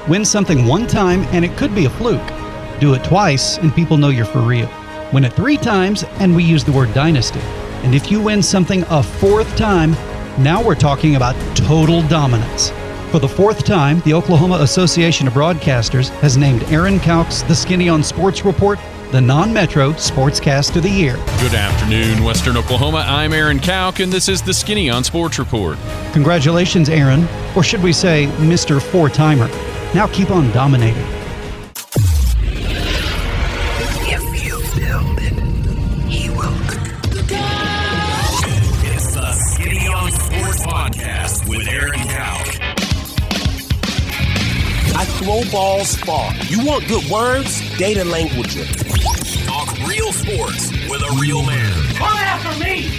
Win something one time and it could be a fluke. Do it twice and people know you're for real. Win it 3 times and we use the word dynasty. And if you win something a 4th time, now we're talking about total dominance. For the 4th time, the Oklahoma Association of Broadcasters has named Aaron Kauk's The Skinny on Sports Report the non-metro sportscast of the year. Good afternoon, Western Oklahoma. I'm Aaron Kauk, and this is The Skinny on Sports Report. Congratulations, Aaron, or should we say Mr. 4-timer. Now keep on dominating. If you build it, he will. It's The Skinny on Sports Podcast with Aaron Kauk. I throw balls far. You want good words? Data language. Talk real sports with a real man. Come after me!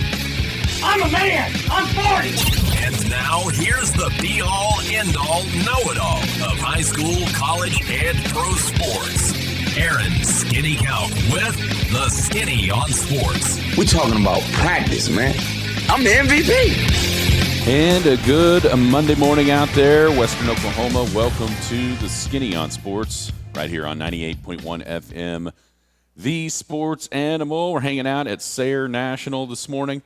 I'm a man! I'm 40! And now, here's the be-all, end-all, know-it-all of high school, college, and pro sports. Aaron Skinny Kauk with The Skinny on Sports. We're talking about practice, man. I'm the MVP. And a good Monday morning out there, Western Oklahoma. Welcome to The Skinny on Sports, right here on 98.1 FM. The Sports Animal. We're hanging out at Sayre National this morning.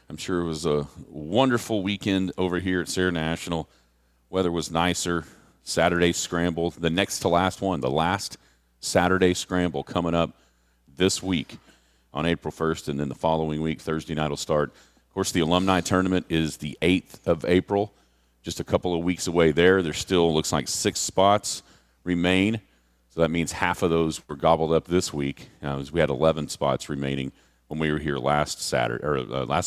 I'm sure it was a wonderful weekend over here at Sayre National. Weather was nicer. Saturday scramble, the next to last one, the last Saturday scramble coming up this week on April 1st, and then the following week, Thursday night will start. Of course, the alumni tournament is the 8th of April, just a couple of weeks away there. There still looks like 6 spots remain, so that means half of those were gobbled up this week. We had 11 spots remaining when we were here last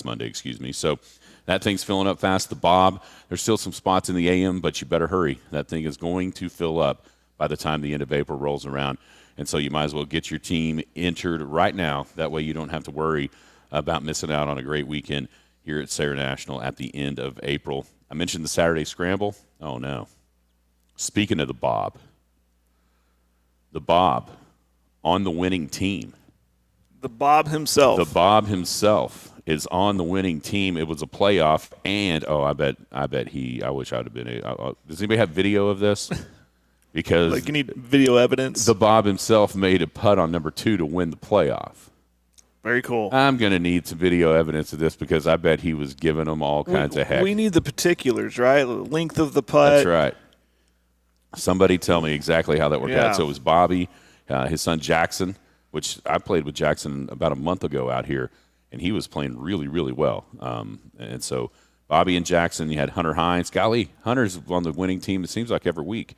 Monday, So that thing's filling up fast. The Bob, there's still some spots in the AM, but you better hurry. That thing is going to fill up by the time the end of April rolls around, and so you might as well get your team entered right now. That way you don't have to worry about missing out on a great weekend here at Sayre National at the end of April. I mentioned the Saturday Scramble. Oh, no. Speaking of the Bob on the winning team. The Bob himself. The Bob himself is on the winning team. It was a playoff, and, I wish I'd have been does anybody have video of this? Because like you need video evidence. The Bob himself made a putt on number 2 to win the playoff. Very cool. I'm going to need some video evidence of this because I bet he was giving them all kinds of heck. We need the particulars, right? The length of the putt. That's right. Somebody tell me exactly how that worked out. So it was Bobby, his son Jackson, which I played with Jackson about a month ago out here, and he was playing really, really well. And so Bobby and Jackson, you had Hunter Hines. Golly, Hunter's on the winning team, it seems like every week.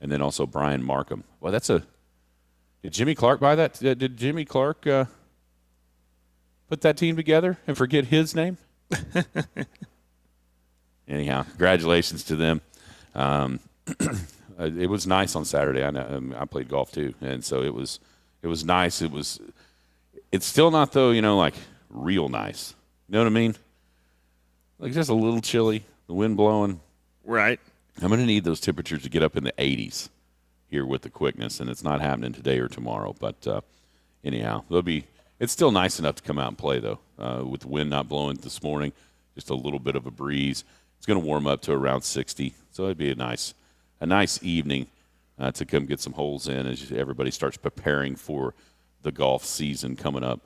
And then also Brian Markham. Well, did Jimmy Clark buy that? Did Jimmy Clark put that team together and forget his name? Anyhow, congratulations to them. It was nice on Saturday. I played golf too, and so it was nice. It's still not though, like real nice. You know what I mean? Like just a little chilly, the wind blowing. Right. I'm going to need those temperatures to get up in the 80s here with the quickness, and it's not happening today or tomorrow. But anyhow, it's still nice enough to come out and play, though, with the wind not blowing this morning, just a little bit of a breeze. It's going to warm up to around 60, so it'd be a nice evening to come get some holes in as everybody starts preparing for the golf season coming up.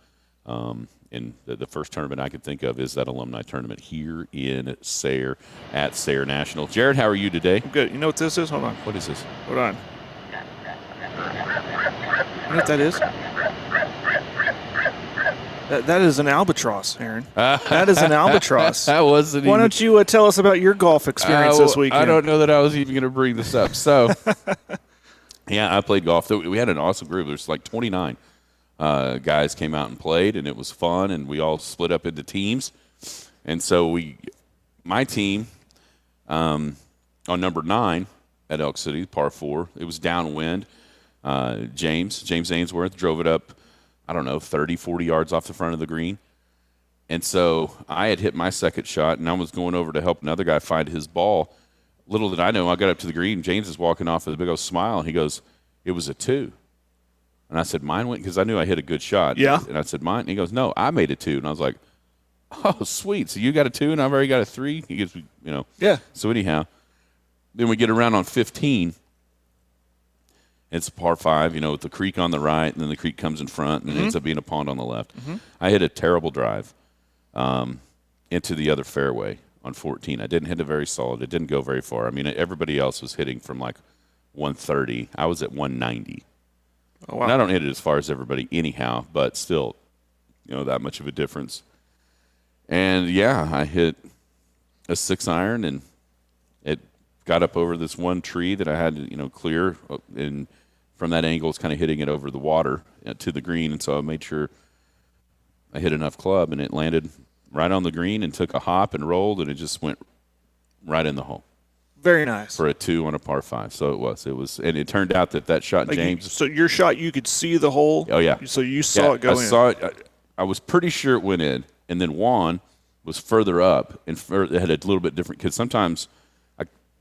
And the first tournament I can think of is that alumni tournament here in Sayre at Sayre National. Jared, how are you today? I'm good. You know what this is? Hold on. What is this? Hold on. You know what that is? That is an albatross, Aaron. That is an albatross. That wasn't. Why don't you tell us about your golf experience this weekend? I don't know that I was even going to bring this up. So, yeah, I played golf. We had an awesome group. There's like 29 guys came out and played, and it was fun. And we all split up into teams. And so my team on number 9 at Elk City, par 4. It was downwind. James Ainsworth drove it up, 30, 40 yards off the front of the green. And so I had hit my second shot, and I was going over to help another guy find his ball. Little did I know, I got up to the green. James is walking off with a big old smile, and he goes, "It was a 2." And I said, "Mine went," because I knew I hit a good shot. Yeah. And I said, "Mine?" And he goes, "No, I made a 2." And I was like, "Oh, sweet. So you got a 2, and I've already got a 3?" He goes, Yeah. So anyhow, then we get around on 15, It's a par 5, with the creek on the right, and then the creek comes in front, and it ends up being a pond on the left. I hit a terrible drive into the other fairway on 14. I didn't hit it very solid. It didn't go very far. I mean, everybody else was hitting from like 130. I was at 190. Oh, wow. And I don't hit it as far as everybody anyhow, but still, that much of a difference. And, yeah, I hit a 6-iron, and it got up over this one tree that I had to, clear, and from that angle, it's kind of hitting it over the water to the green, and so I made sure I hit enough club, and it landed right on the green and took a hop and rolled, and it just went right in the hole. Very nice. For a 2 on a par 5. So it was, and it turned out that shot, like James. So your shot, you could see the hole? Oh, yeah. So you saw it go in? I saw it. I was pretty sure it went in, and then Juan was further up, and it had a little bit different, because sometimes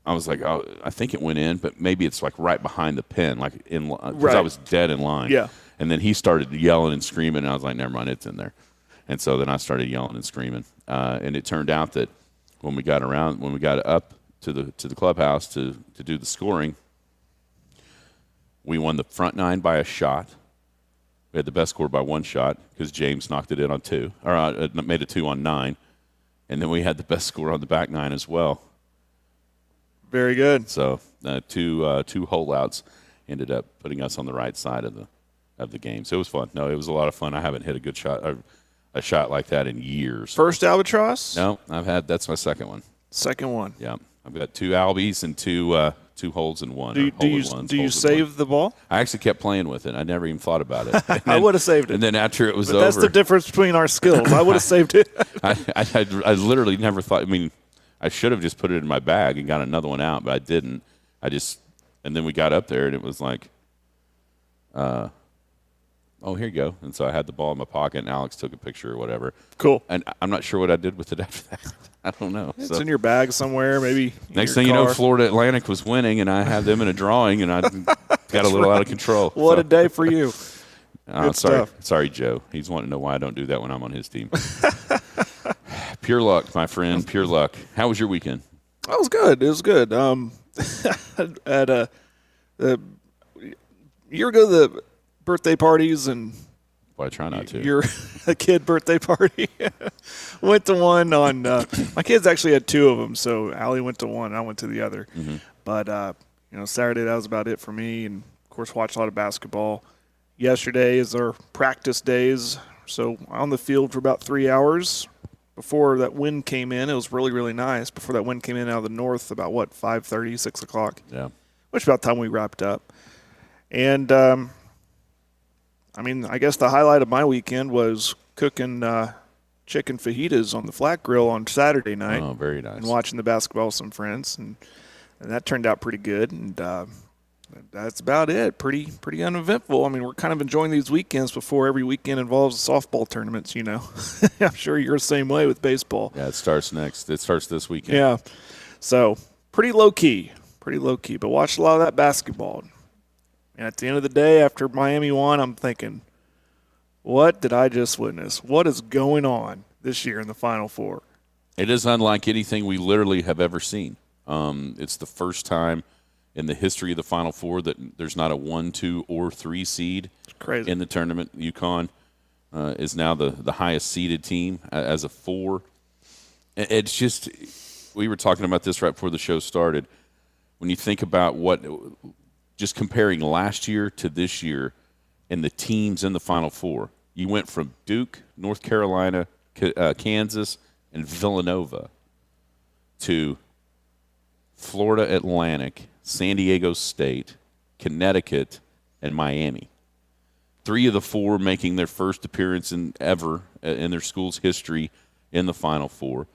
I was like, oh, I think it went in, but maybe it's like right behind the pin, like because I was dead in line. Yeah. And then he started yelling and screaming, and I was like, never mind, it's in there. And so then I started yelling and screaming, and it turned out that when we got up to the clubhouse to do the scoring, we won the front 9 by a shot. We had the best score by 1 shot because James knocked it in on 2, or made a 2 on 9, and then we had the best score on the back 9 as well. Very good. So 2 hole outs ended up putting us on the right side of the game. So it was fun. No, it was a lot of fun. I haven't hit a good shot, a shot like that in years. First Albatross? No, that's my second one. Second one. Yeah, I've got 2 Albies and 2 holes in one. Do you save the ball? I actually kept playing with it. I never even thought about it. Then, I would have saved it. And then after it was but over, that's the difference between our skills. I would have saved it. I literally never thought. I mean, I should have just put it in my bag and got another one out, but I didn't. And then we got up there, and it was like, oh, here you go. And so I had the ball in my pocket, and Alex took a picture or whatever. Cool. And I'm not sure what I did with it after that. I don't know. It's in your bag somewhere, maybe. Next thing you know, Florida Atlantic was winning, and I had them in a drawing, and I got a little out of control. What a day for you. Sorry, Joe. He's wanting to know why I don't do that when I'm on his team. Pure luck, my friend. Pure luck. How was your weekend? It was good. It was good. At a year ago, the birthday parties and I try not to. Your kid birthday party. Went to one on my kids actually had 2 of them, so Allie went to one, and I went to the other. Mm-hmm. But Saturday, that was about it for me, and of course watched a lot of basketball. Yesterday is our practice days, so on the field for about 3 hours. Before that wind came in, it was really, really nice. Before that wind came in out of the north, about 5:30, 6 o'clock. Yeah. Which about the time we wrapped up. And I guess the highlight of my weekend was cooking chicken fajitas on the flat grill on Saturday night. Oh, very nice. And watching the basketball with some friends, and that turned out pretty good. And that's about it. Pretty uneventful. I mean, we're kind of enjoying these weekends before every weekend involves softball tournaments, I'm sure you're the same way with baseball. Yeah, it starts next. It starts this weekend. Yeah. So pretty low-key. But watched a lot of that basketball. And at the end of the day, after Miami won, I'm thinking, what did I just witness? What is going on this year in the Final Four? It is unlike anything we literally have ever seen. It's the first time in the history of the Final Four that there's not a 1, 2, or 3 seed in the tournament. UConn is now the highest seeded team as a 4. It's just, we were talking about this right before the show started. When you think about just comparing last year to this year and the teams in the Final Four, you went from Duke, North Carolina, Kansas, and Villanova to Florida Atlantic, San Diego State, Connecticut, and Miami. 3 of the 4 making their first appearance ever in their school's history in the Final Four.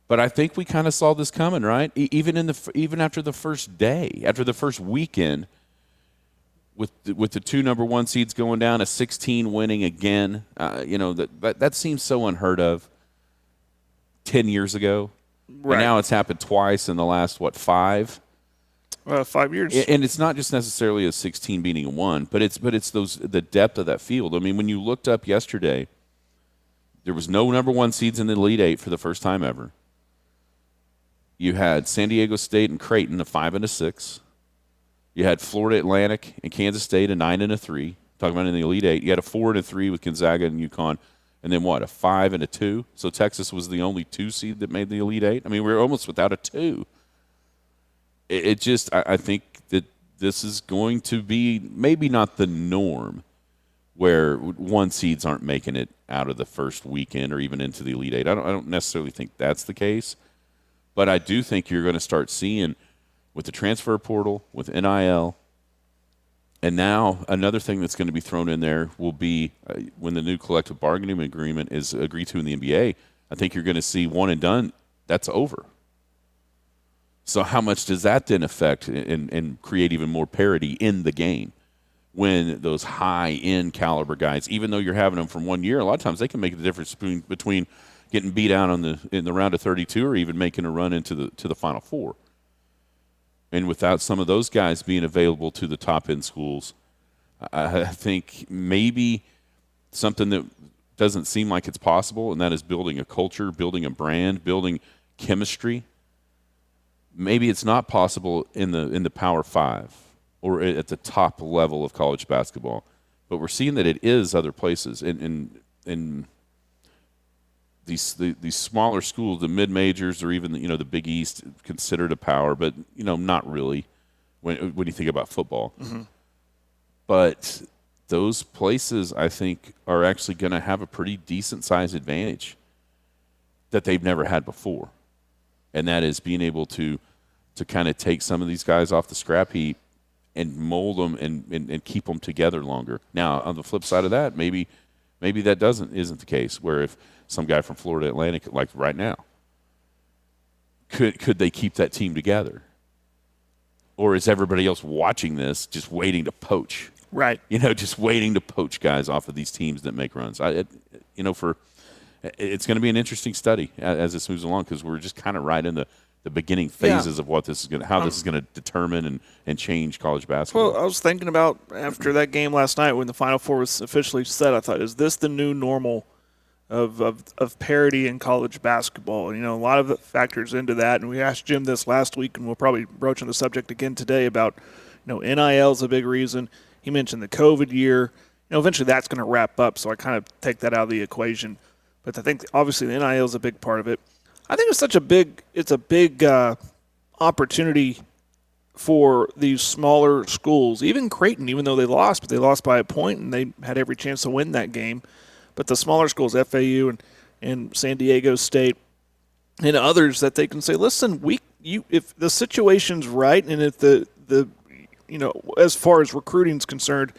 But I think we kind of saw this coming, right? Even after the first day, after the first weekend, with the 2 number 1 seeds going down, a 16 winning again. That seems so unheard of 10 years ago. Right. And now it's happened twice in the last 5? 5 years. And it's not just necessarily a 16 beating a 1, but it's the depth of that field. I mean, when you looked up yesterday, there was no number 1 seeds in the Elite 8 for the first time ever. You had San Diego State and Creighton, a 5 and a 6. You had Florida Atlantic and Kansas State, a 9 and a 3. Talking about in the Elite Eight. You had a 4 and a 3 with Gonzaga and UConn. And then what, a 5 and a 2? So Texas was the only 2 seed that made the Elite Eight. I mean, we were almost without a 2. It just, I think that this is going to be maybe not the norm where 1 seeds aren't making it out of the first weekend or even into the Elite Eight. I don't necessarily think that's the case. But I do think you're going to start seeing with the transfer portal, with NIL, and now another thing that's going to be thrown in there will be when the new collective bargaining agreement is agreed to in the NBA, I think you're going to see one and done. That's over. So how much does that then affect and create even more parity in the game when those high-end caliber guys, even though you're having them from 1 year, a lot of times they can make the difference between getting beat out in the round of 32 or even making a run into the Final Four. And without some of those guys being available to the top-end schools, I think maybe something that doesn't seem like it's possible, and that is building a culture, building a brand, building chemistry. Maybe it's not possible in the Power Five or at the top level of college basketball, but we're seeing that it is other places. In these smaller schools, the mid majors, or even the Big East, considered a power, but not really when you think about football. Mm-hmm. But those places, I think, are actually going to have a pretty decent size advantage that they've never had before, and that is being able to kind of take some of these guys off the scrap heap and mold them and keep them together longer. Now, on the flip side of that, maybe that isn't the case, where if some guy from Florida Atlantic, like right now, could they keep that team together? Or is everybody else watching this just waiting to poach? Right. Just waiting to poach guys off of these teams that make runs. It's going to be an interesting study as this moves along, because we're just kind of right in the beginning phases of what this is how this is going to determine and change college basketball. Well, I was thinking about after that game last night when the Final Four was officially set, I thought, is this the new normal of parity in college basketball? A lot of it factors into that, and we asked Jim this last week, and we'll probably broach on the subject again today about, NIL is a big reason. He mentioned the COVID year. Eventually that's going to wrap up, so I kind of take that out of the equation. But I think obviously the NIL is a big part of it. I think it's a big opportunity for these smaller schools. Even Creighton, even though they lost, but they lost by a point, and they had every chance to win that game. But the smaller schools, FAU and San Diego State, and others, that they can say, listen, if the situation's right, and if the as far as recruiting is concerned,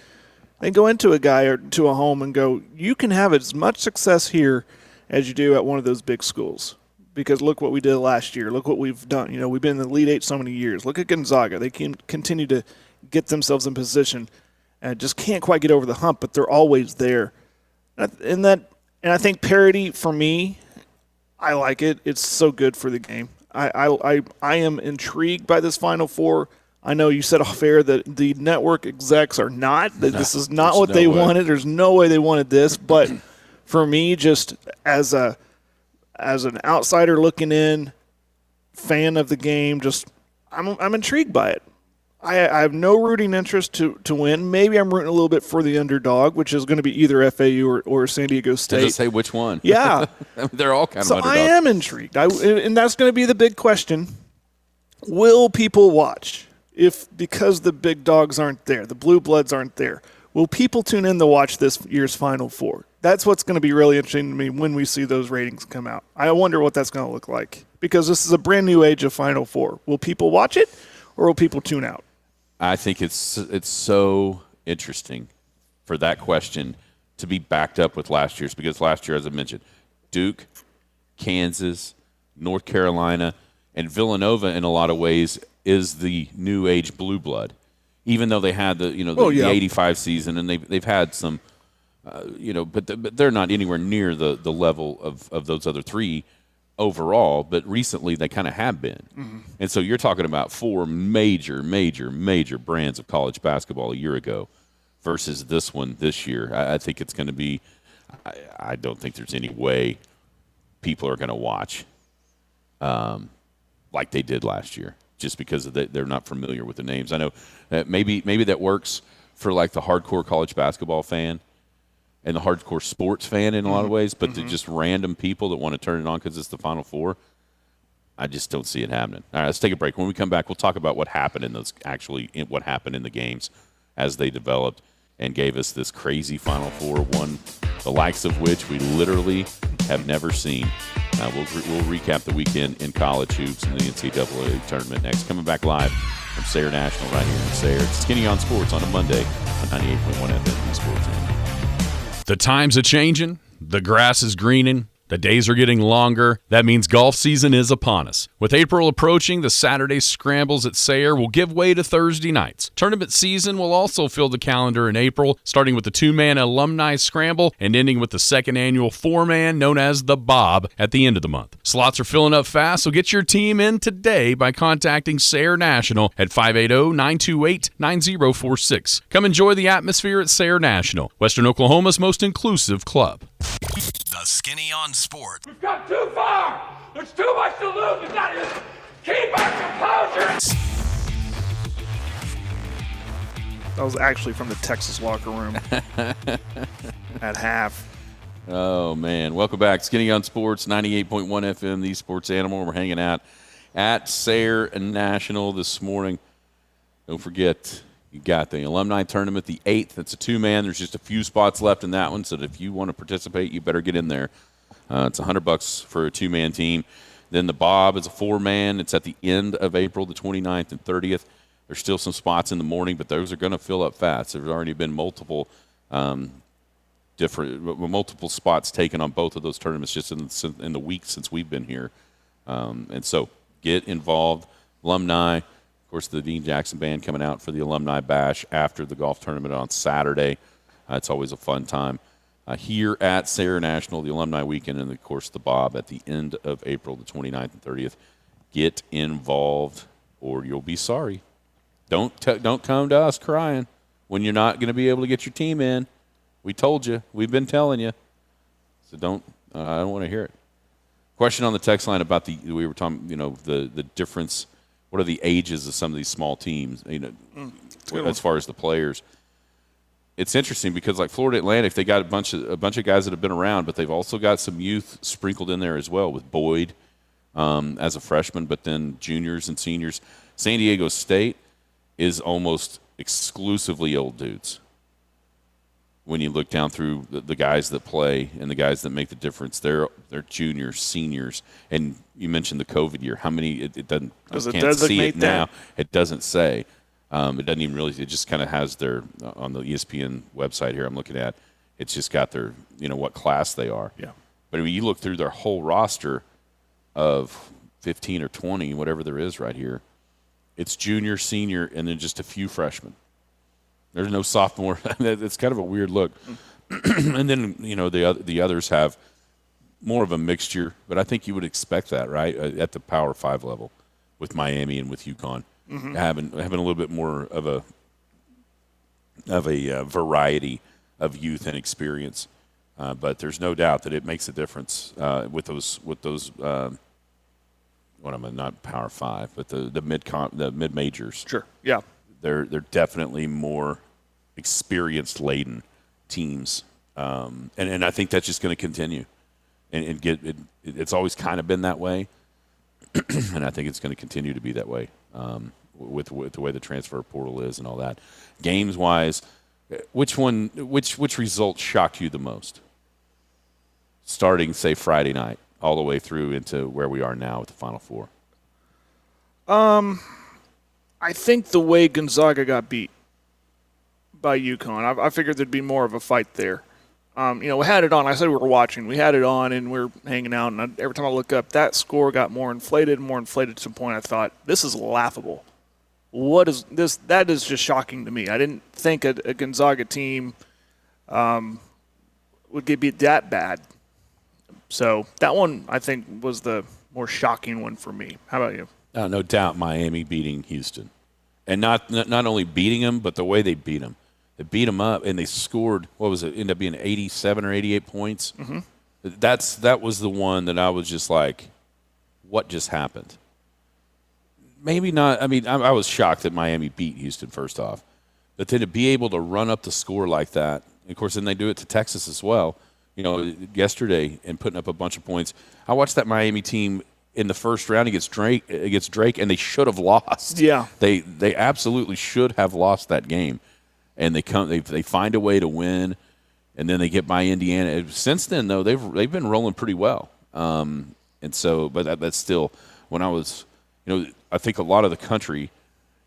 they go into a guy or to a home and go, you can have as much success here as you do at one of those big schools. Because look what we did last year. Look what we've done. We've been in the Elite Eight so many years. Look at Gonzaga. They can continue to get themselves in position and just can't quite get over the hump, but they're always there. And I think parity, for me, I like it. It's so good for the game. I am intrigued by this Final Four. I know you said off air that the network execs are not. That this is not what they wanted. There's no way they wanted this. But for me, just as an outsider looking in, fan of the game, just I'm intrigued by it. I have no rooting interest to win. Maybe I'm rooting a little bit for the underdog, which is going to be either FAU or San Diego State. Just say which one. Yeah. They're all kind of underdogs. So I am intrigued. And that's going to be the big question. Will people watch? Because the big dogs aren't there, the blue bloods aren't there, will people tune in to watch this year's Final Four? That's what's going to be really interesting to me when we see those ratings come out. I wonder what that's going to look like, because this is a brand new age of Final Four. Will people watch it, or will people tune out? I think it's so interesting for that question to be backed up with last year's, because last year, as I mentioned, Duke, Kansas, North Carolina, and Villanova in a lot of ways is the new age blue blood, even though they had the 85 season, and they've had some, but they're not anywhere near the level of those other three overall, but recently they kind of have been. Mm-hmm. And so you're talking about 4 major brands of college basketball a year ago versus this one this year. I think it's going to be – I don't think there's any way people are going to watch like they did last year. just because they're not familiar with the names. I know maybe that works for like the hardcore college basketball fan and the hardcore sports fan in a lot of ways, but to just random people that want to turn it on because it's the Final Four, I just don't see it happening. All right, let's take a break. When we come back, we'll talk about what happened what happened in the games as they developed and gave us this crazy Final Four, one the likes of which we literally have never seen. We'll recap the weekend in college hoops and the NCAA tournament next. Coming back live from Sayre National right here in Sayre. It's Skinny on Sports on a Monday on 98.1 FM Sports. The times are changing. The grass is greening. The days are getting longer. That means golf season is upon us. With April approaching, the Saturday scrambles at Sayre will give way to Thursday nights. Tournament season will also fill the calendar in April, starting with the 2-man alumni scramble and ending with the second annual 4-man known as the Bob at the end of the month. Slots are filling up fast, so get your team in today by contacting Sayre National at 580-928-9046. Come enjoy the atmosphere at Sayre National, Western Oklahoma's most inclusive club. The Skinny on Sports. We've gone too far. There's too much to lose. We've got to keep our composure. That was actually from the Texas locker room at half. Oh, man. Welcome back. Skinny on Sports, 98.1 FM, the Sports Animal. We're hanging out at Sayre National this morning. Don't forget, you got the alumni tournament, the 8th. It's a 2-man. There's just a few spots left in that one, so if you want to participate, you better get in there. It's $100 for a 2-man team. Then the Bob is a 4-man. It's at the end of April, the 29th and 30th. There's still some spots in the morning, but those are going to fill up fast. There's already been multiple spots taken on both of those tournaments just in the week since we've been here. And so get involved. Alumni. Of course, the Dean Jackson Band coming out for the Alumni Bash after the golf tournament on Saturday. It's always a fun time. Here at Sayre National, the Alumni Weekend, and, of course, the Bob at the end of April, the 29th and 30th. Get involved or you'll be sorry. Don't come to us crying when you're not going to be able to get your team in. We told you. We've been telling you. So I don't want to hear it. Question on the text line about we were talking, the difference. What are the ages of some of these small teams, as far as the players? It's interesting because, like Florida Atlantic, they got a bunch of guys that have been around, but they've also got some youth sprinkled in there as well with Boyd as a freshman, but then juniors and seniors. San Diego State is almost exclusively old dudes. When you look down through the guys that play and the guys that make the difference, they're juniors, seniors, and you mentioned the COVID year. How many? It doesn't. Does I it can't see designate it now. that? It doesn't say. It doesn't even really. It just kind of has their on the ESPN website here. I'm looking at. It's just got their what class they are. Yeah. But when you look through their whole roster of 15 or 20, whatever there is right here, it's junior, senior, and then just a few freshmen. There's no sophomore. It's kind of a weird look. And then, the others have more of a mixture, but I think you would expect that, right, at the Power 5 level with Miami and with UConn, having a little bit more of a variety of youth and experience. But there's no doubt that it makes a difference with those. What am I? Not Power 5, but the mid majors. Sure. Yeah. They're definitely more experience laden teams, and I think that's just going to continue, and get it. It's always kind of been that way, and I think it's going to continue to be that way with the way the transfer portal is and all that. Games wise, which result shocked you the most? Starting say Friday night all the way through into where we are now with the Final Four. I think the way Gonzaga got beat by UConn, I figured there'd be more of a fight there. We had it on. I said we were watching. We had it on, and we were hanging out. And every time I look up, that score got more inflated to the point I thought, this is laughable. What is this? That is just shocking to me. I didn't think a Gonzaga team would get beat that bad. So that one, I think, was the more shocking one for me. How about you? No doubt Miami beating Houston. And not only beating them, but the way they beat them. They beat them up, and they scored, what was it, ended up being 87 or 88 points. Mm-hmm. That was the one that I was just like, what just happened? maybe not. I mean, I was shocked that Miami beat Houston first off. But then to be able to run up the score like that, of course, then they do it to Texas as well, yesterday and putting up a bunch of points. I watched that Miami team in the first round against Drake, and they should have lost. Yeah. They absolutely should have lost that game. And they find a way to win, and then they get by Indiana. Since then, though, they've been rolling pretty well. And so, but that's still, when I was, I think a lot of the country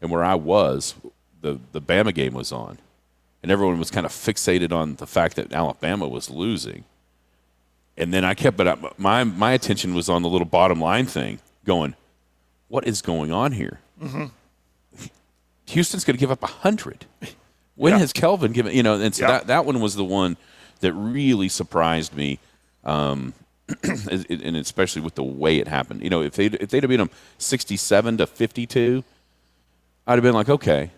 and where I was, the Bama game was on, and everyone was kind of fixated on the fact that Alabama was losing. And then I kept it up. My attention was on the little bottom line thing, going, what is going on here? Mm-hmm. Houston's going to give up 100. When has Kelvin given? And so that one was the one that really surprised me, and especially with the way it happened. If they'd have beat them 67-52, I'd have been like, okay.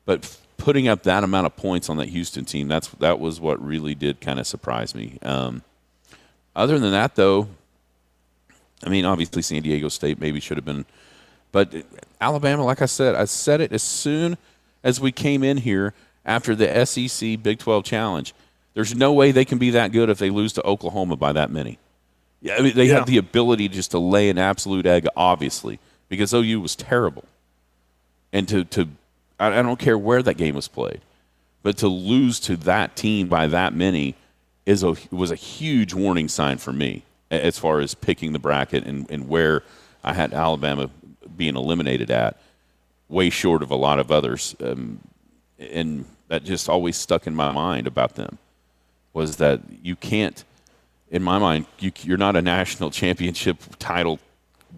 But putting up that amount of points on that Houston team, that was what really did kind of surprise me. Other than that, though, I mean, obviously San Diego State maybe should have been, but Alabama, like I said it as soon as we came in here after the SEC Big 12 Challenge. There's no way they can be that good if they lose to Oklahoma by that many. Yeah, I mean, they have the ability just to lay an absolute egg, obviously, because OU was terrible. And I don't care where that game was played, but to lose to that team by that many was a huge warning sign for me as far as picking the bracket and where I had Alabama being eliminated at, way short of a lot of others. And that just always stuck in my mind about them, was that you can't, in my mind, you're not a national championship title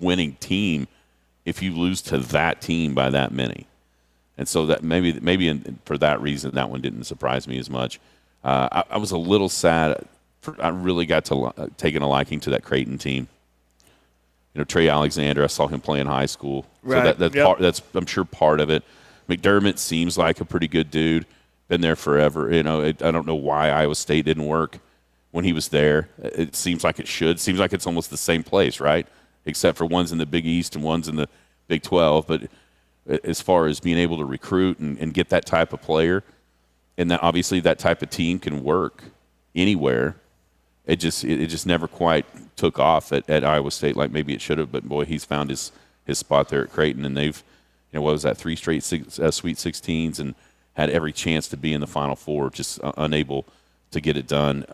winning team if you lose to that team by that many. And so that maybe for that reason, that one didn't surprise me as much. I was a little sad. I really got to taking a liking to that Creighton team. Trey Alexander, I saw him play in high school. Right. So that's I'm sure part of it. McDermott seems like a pretty good dude. Been there forever. I don't know why Iowa State didn't work when he was there. It seems like it should. Seems like it's almost the same place, right? Except for one's in the Big East and one's in the Big 12. But as far as being able to recruit and get that type of player, and that obviously that type of team can work anywhere. It just never quite took off at Iowa State like maybe it should have. But boy, he's found his spot there at Creighton, and they've, what was that, 3 straight Sweet 16s, and had every chance to be in the Final Four, just unable to get it done.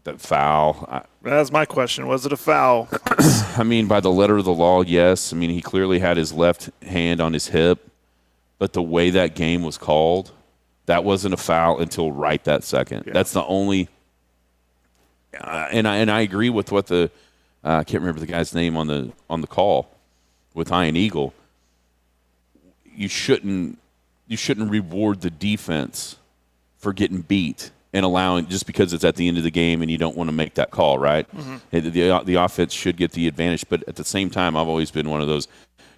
That foul. That's my question. Was it a foul? I mean, by the letter of the law, yes. I mean, he clearly had his left hand on his hip, but the way that game was called, that wasn't a foul until right that second. Yeah. That's the only. And I agree with what I can't remember the guy's name on the call with Ian Eagle. You shouldn't reward the defense for getting beat and allowing, just because it's at the end of the game and you don't want to make that call, right? Mm-hmm. The offense should get the advantage, but at the same time, I've always been one of those.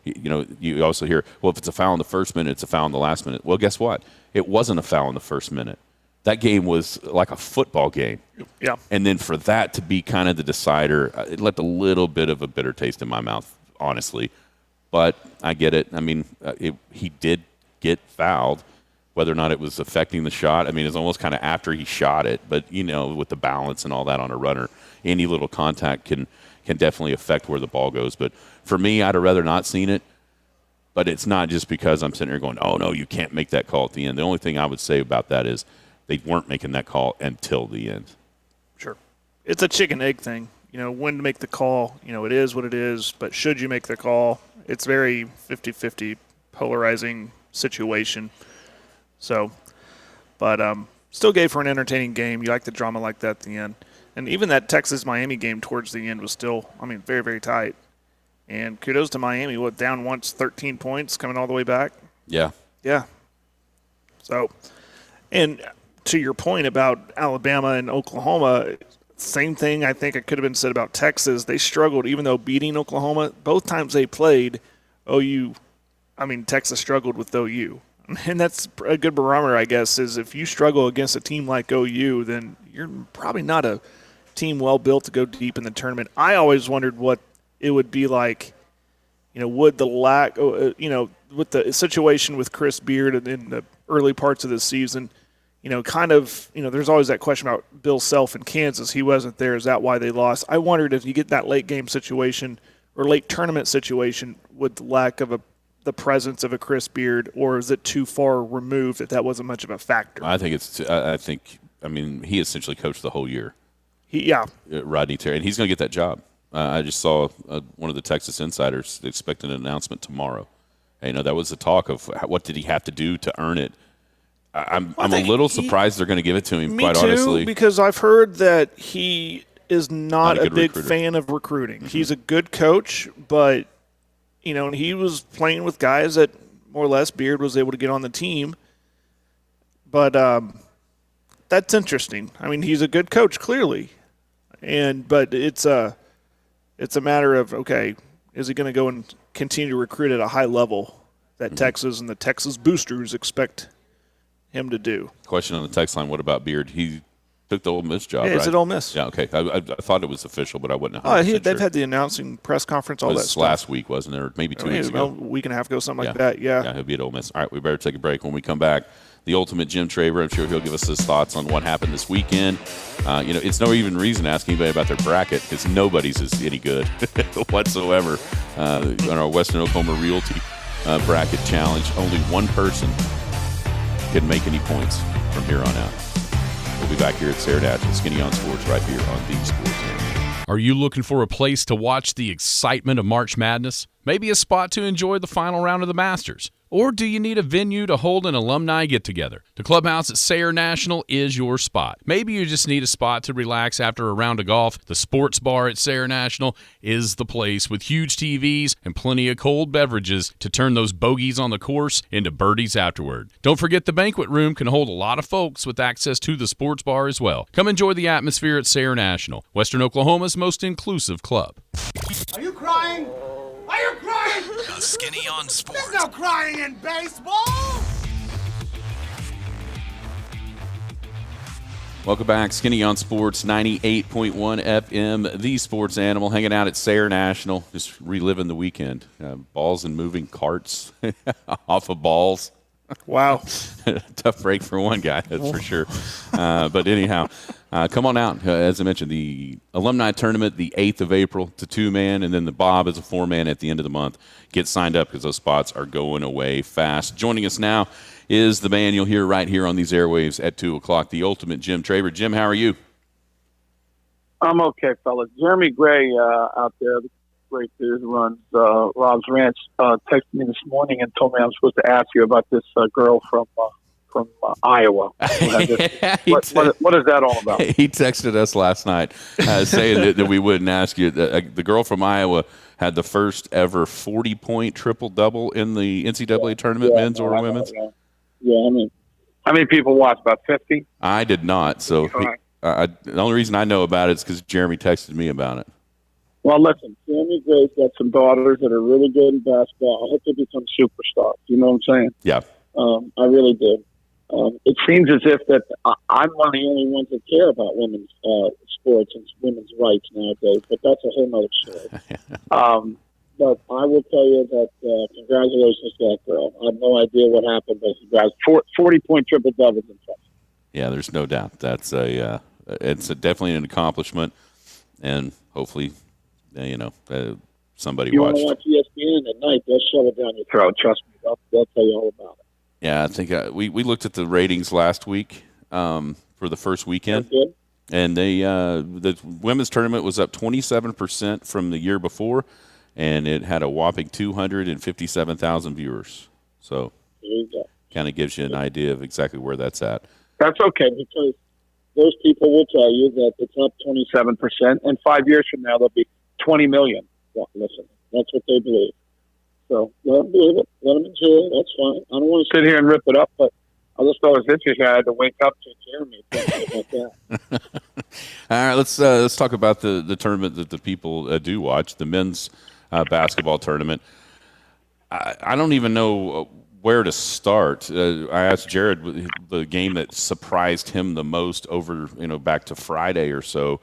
You also hear, well, if it's a foul in the first minute, it's a foul in the last minute. Well, guess what? It wasn't a foul in the first minute. That game was like a football game. Yeah. And then for that to be kind of the decider, it left a little bit of a bitter taste in my mouth, honestly. But I get it. I mean, he did get fouled. Whether or not it was affecting the shot, I mean, it's almost kind of after he shot it. But, with the balance and all that on a runner, any little contact can definitely affect where the ball goes. But for me, I'd have rather not seen it. But it's not just because I'm sitting here going, oh, no, you can't make that call at the end. The only thing I would say about that is they weren't making that call until the end. Sure. It's a chicken-egg thing. When to make the call, it is what it is. But should you make the call, it's very 50-50 polarizing situation. So, but still gave for an entertaining game. You like the drama like that at the end. And even that Texas-Miami game towards the end was still, very, very tight. And kudos to Miami. Down once, 13 points, coming all the way back? Yeah. Yeah. So, and to your point about Alabama and Oklahoma, same thing I think it could have been said about Texas. They struggled, even though beating Oklahoma, both times they played Texas struggled with OU. And that's a good barometer, I guess, is if you struggle against a team like OU, then you're probably not a team well built to go deep in the tournament. I always wondered what it would be like, would the lack, with the situation with Chris Beard in the early parts of the season, there's always that question about Bill Self in Kansas. He wasn't there. Is that why they lost? I wondered if you get that late game situation or late tournament situation with the lack of the presence of a Chris Beard, or is it too far removed that wasn't much of a factor? I think he essentially coached the whole year. Rodney Terry, and he's going to get that job. I just saw one of the Texas insiders expecting an announcement tomorrow. That was the talk of what did he have to do to earn it. I'm a little surprised they're going to give it to him, quite honestly. Me too, because I've heard that he is not a big fan of recruiting. Mm-hmm. He's a good coach, but, he was playing with guys that more or less Beard was able to get on the team. But that's interesting. I mean, he's a good coach, clearly. But it's a matter of, okay, is he going to go and continue to recruit at a high level that Texas and the Texas boosters expect him to do? Question on the text line, what about Beard? He took the Ole Miss job, right? It's at Ole Miss. Yeah, okay. I thought it was official, but I wasn't 100% they've sure. had the announcing press conference, all that stuff. Last week, wasn't there? Maybe 2 weeks ago. A week and a half ago, something like that, yeah. Yeah, he'll be at Ole Miss. All right, we better take a break. When we come back, the ultimate Jim Traver, I'm sure he'll give us his thoughts on what happened this weekend. It's no even reason to ask anybody about their bracket because nobody's is any good whatsoever. On our Western Oklahoma Realty bracket challenge, only one person can make any points from here on out. We'll be back here at Sayre National, Skinny on Sports, right here on the Sports Channel. Are you looking for a place to watch the excitement of March Madness? Maybe a spot to enjoy the final round of the Masters? Or do you need a venue to hold an alumni get-together? The clubhouse at Sayre National is your spot. Maybe you just need a spot to relax after a round of golf. The sports bar at Sayre National is the place with huge TVs and plenty of cold beverages to turn those bogeys on the course into birdies afterward. Don't forget the banquet room can hold a lot of folks with access to the sports bar as well. Come enjoy the atmosphere at Sayre National, Western Oklahoma's most inclusive club. Are you crying? Are you crying? The Skinny on Sports. There's no crying in baseball. Welcome back. Skinny on Sports, 98.1 FM, the sports animal, hanging out at Sayre National, just reliving the weekend. Balls and moving carts off of balls. Wow. Tough break for one guy, that's for sure. But anyhow, come on out. As I mentioned, the alumni tournament, the 8th of April, to 2-man, and then the Bob is a 4-man at the end of the month. Get signed up because those spots are going away fast. Joining us now is the man you'll hear right here on these airwaves at 2 o'clock, the ultimate Jim Traver. Jim, how are you? I'm okay, fellas. Jeremy Gray out there, the great dude who runs Rob's Ranch, texted me this morning and told me I'm supposed to ask you about this girl from Iowa. What is that all about? He texted us last night saying that we wouldn't ask you. The girl from Iowa had the first ever 40-point triple-double in the NCAA tournament, men's or women's. Yeah, I mean, how many people watched? About 50? I did not. So the only reason I know about it is because Jeremy texted me about it. Well, listen, Jeremy Gray's got some daughters that are really good in basketball. I hope they become superstars. You know what I'm saying? Yeah. I really do. It seems as if that I'm one of the only ones that care about women's sports and women's rights nowadays, but that's a whole other story. But I will tell you that congratulations to that girl. I have no idea what happened, but congrats. 40-point triple-double is impressive. Yeah, there's no doubt. That's it's definitely an accomplishment, and hopefully, somebody you watched. You want to watch ESPN at night, they'll shove it down your throat. Trust me, they'll tell you all about it. Yeah, I think we looked at the ratings last week for the first weekend, and the women's tournament was up 27% from the year before, and it had a whopping 257,000 viewers. So, kind of gives you an idea of exactly where that's at. That's okay, because those people will tell you that it's up 27%, and 5 years from now, there'll be 20 million. Well, listen, that's what they believe. So let them believe it. Let them enjoy it. That's fine. I don't want to sit here and rip it up, but I just thought it was interesting. I had to wake up to Jeremy about that. All right, let's talk about the tournament that the people do watch, the men's basketball tournament. I don't even know where to start. I asked Jared the game that surprised him the most over, back to Friday or so.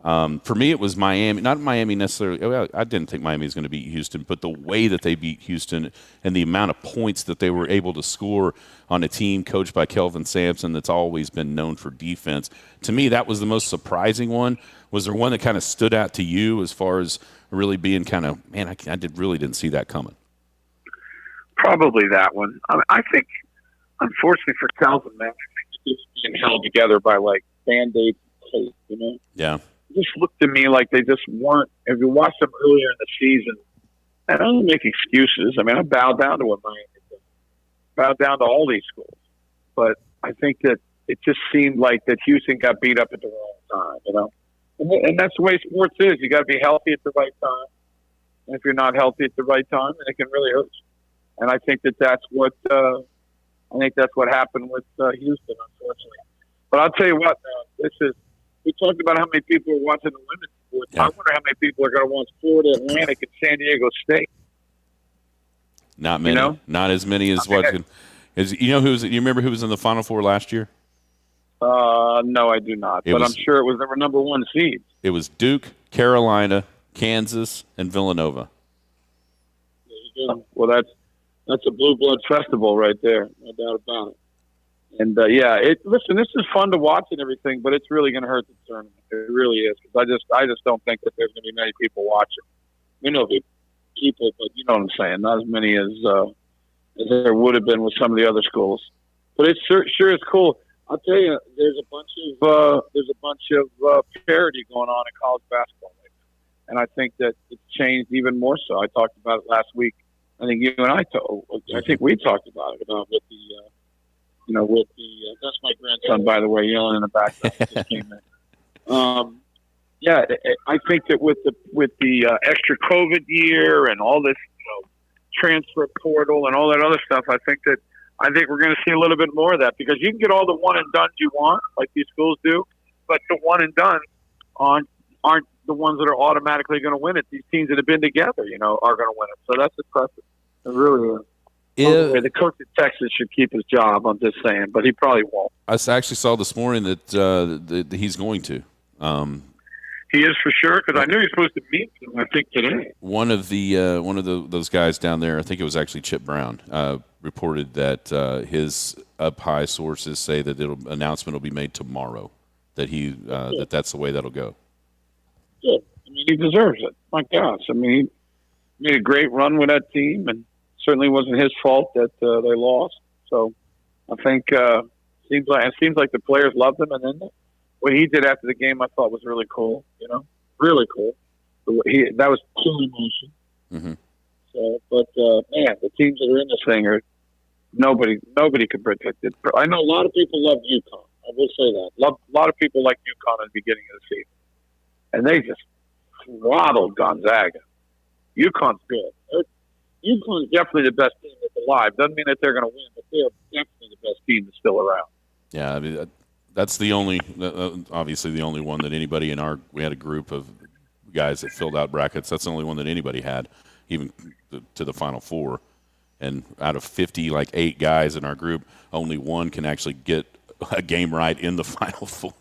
For me, it was Miami. Not Miami necessarily. Well, I didn't think Miami was going to beat Houston, but the way that they beat Houston and the amount of points that they were able to score on a team coached by Kelvin Sampson that's always been known for defense, to me, that was the most surprising one. Was there one that kind of stood out to you as far as really being kind of, man, I really didn't see that coming? Probably that one. I think, unfortunately for Calvin, man, I think it's being held together by, like, Band-Aid tape, you know? Yeah. It just looked to me like they just weren't. If you watched them earlier in the season, I don't make excuses. I mean, I bow down to what Miami did. Bow down to all these schools. But I think that it just seemed like that Houston got beat up at the wrong time, you know? And that's the way sports is. You got to be healthy at the right time. And if you're not healthy at the right time, then it can really hurt you. And I think that's what happened with Houston, unfortunately. But I'll tell you what, we talked about how many people are watching the women's sports. Yeah. I wonder how many people are going to watch Florida Atlantic and San Diego State. Not many. You know? Not as many as watching. You remember who was in the Final Four last year? No, I do not. But I'm sure they were number one seeds. It was Duke, Carolina, Kansas, and Villanova. There you go. Well, that's a blue blood festival right there, no doubt about it. And listen, this is fun to watch and everything, but it's really going to hurt the tournament. It really is. Because I just don't think that there's going to be many people watching. We know people, but you know what I'm saying. Not as many as there would have been with some of the other schools. But it sure is cool. I'll tell you, there's a bunch of parity going on in college basketball right now, and I think that it's changed even more so. I talked about it last week. I think you and I we talked about it with the that's my grandson, by the way, yelling in the background. Just came in. I think that with the extra COVID year and all this, transfer portal and all that other stuff, I think we're going to see a little bit more of that, because you can get all the one and done you want, like these schools do, but the one and done aren't the ones that are automatically going to win it. These teams that have been together, are going to win it. So that's impressive. It really is. The coach at Texas should keep his job. I'm just saying, but he probably won't. I actually saw this morning that he's going to. He is for sure, because I knew he was supposed to meet him, I think, today. One of those guys down there, I think it was actually Chip Brown, reported that his up high sources say that announcement will be made tomorrow. That that's the way that'll go. Good. I mean, he deserves it. My gosh. I mean, he made a great run with that team, and certainly wasn't his fault that they lost. So I think it seems like the players loved him, and then what he did after the game I thought was really cool. Really cool. That was pure emotion. Mm-hmm. So, but man, the teams that are in this thing are nobody can predict it. I know a lot of people love UConn. I will say that. A lot of people like UConn at the beginning of the season, and they just throttled Gonzaga. UConn's good. UConn's definitely the best team that's alive. Doesn't mean that they're going to win, but they're definitely the best team that's still around. Yeah, I mean, that's the only, obviously the only one that anybody we had a group of guys that filled out brackets. That's the only one that anybody had, even to the Final Four. And out of 50, 8 guys in our group, only one can actually get a game right in the Final Four.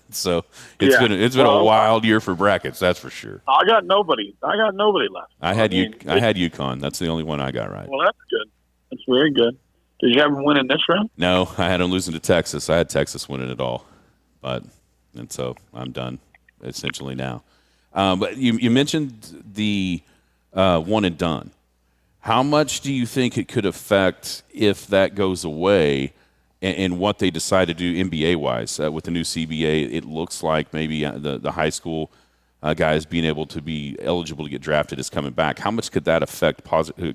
So it's been a wild year for brackets, that's for sure. I got nobody left. I had UConn. That's the only one I got right. Well, that's good. That's very good. Did you have them win in this round? No, I had them losing to Texas. I had Texas winning it all, and so I'm done essentially now. But you mentioned the one and done. How much do you think it could affect if that goes away? And what they decide to do NBA-wise with the new CBA, it looks like maybe the high school guys being able to be eligible to get drafted is coming back. How much could that affect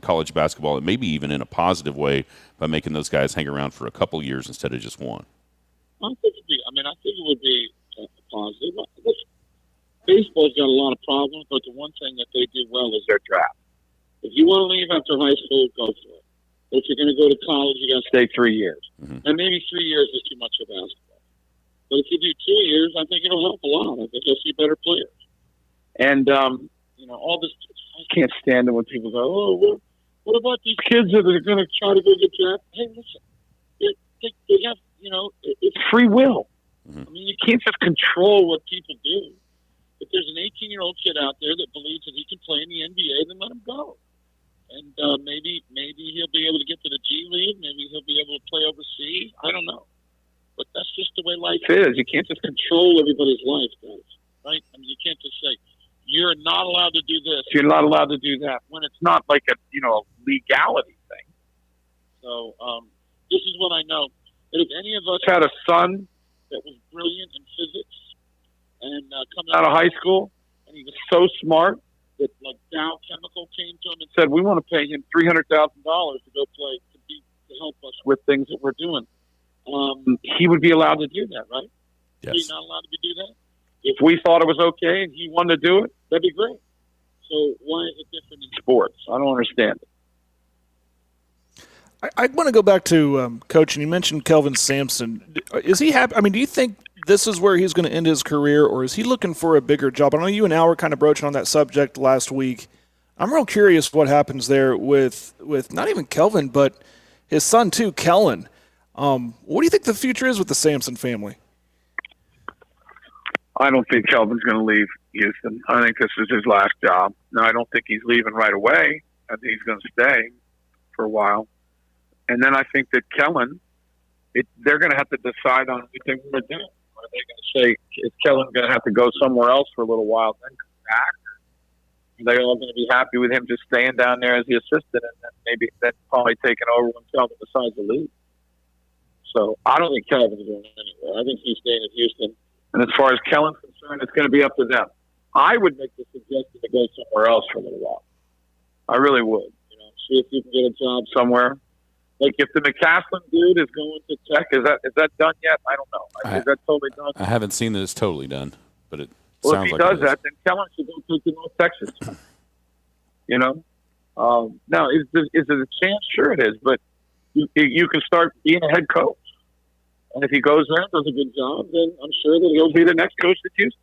college basketball, and maybe even in a positive way by making those guys hang around for a couple years instead of just one? I think it would be positive. Baseball's got a lot of problems, but the one thing that they do well is their draft. If you want to leave after high school, go for it. If you're going to go to college, you got to stay 3 years. Mm-hmm. And maybe 3 years is too much for basketball. But if you do 2 years, I think it'll help a lot. I think you'll see better players. And, all this, I can't stand it when people go, oh, what about these kids that are going to try to go get drafted? Hey, listen, they have, it's free will. I mean, you can't just control what people do. If there's an 18-year-old kid out there that believes that he can play in the NBA, then let him go. And maybe he'll be able to get to the G League. Maybe he'll be able to play overseas. I don't know. But that's just the way life is. You can't just control everybody's life, guys. Right? I mean, you can't just say, you're not allowed to do this, you're not allowed to do that, when it's not like a legality thing. So this is what I know. That if any of us had a son that was brilliant in physics and coming out of high school, and he was so smart that like Dow Chemical came to him and said, we want to pay him $300,000 to go play to help us with things that we're doing. He would be allowed to do that, right? Yes. He's not allowed to do that. If we thought it was okay and he wanted to do it, that'd be great. So why is it different in sports? I don't understand it. I want to go back to coach, and you mentioned Kelvin Sampson. Is he happy? I mean, do you think this is where he's going to end his career, or is he looking for a bigger job? I know you and Al were kind of broaching on that subject last week. I'm real curious what happens there with not even Kelvin, but his son too, Kellen. What do you think the future is with the Sampson family? I don't think Kelvin's going to leave Houston. I think this is his last job. Now, I don't think he's leaving right away. I think he's going to stay for a while. And then I think that Kellen, they're going to have to decide on what they want to do. Are they going to say, is Kellen going to have to go somewhere else for a little while, then come back? Are they all going to be happy with him just staying down there as the assistant and then maybe then probably taking over when Kelvin decides to leave? So I don't think Kelvin's going anywhere. I think he's staying in Houston. And as far as Kellen's concerned, it's going to be up to them. I would make the suggestion to go somewhere else for a little while. I really would. See if you can get a job somewhere. Like if the McCaslin dude is going to Tech, is that done yet? I don't know. Is that totally done? I haven't seen that it's totally done, but it well, sounds if he like does it is. that, then Kellen should go to North Texas. Now, is it a chance? Sure it is, but you can start being a head coach. And if he goes there and does a good job, then I'm sure that he'll be the next coach at Houston.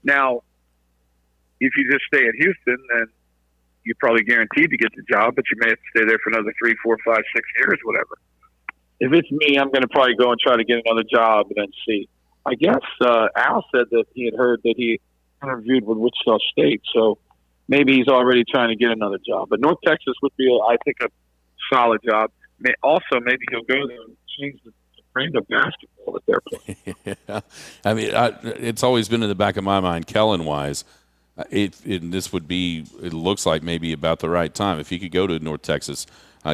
Now, if you just stay at Houston, then you're probably guaranteed to get the job, but you may have to stay there for another 3, 4, 5, 6 years, whatever. If it's me, I'm going to probably go and try to get another job and then see. I guess Al said that he had heard that he interviewed with Wichita State, so maybe he's already trying to get another job. But North Texas would be, I think, a solid job. Also, maybe he'll go there and change the brand of basketball that they're playing. Yeah. I mean, it's always been in the back of my mind, Kellen-wise, this would be, it looks like maybe about the right time. If he could go to North Texas,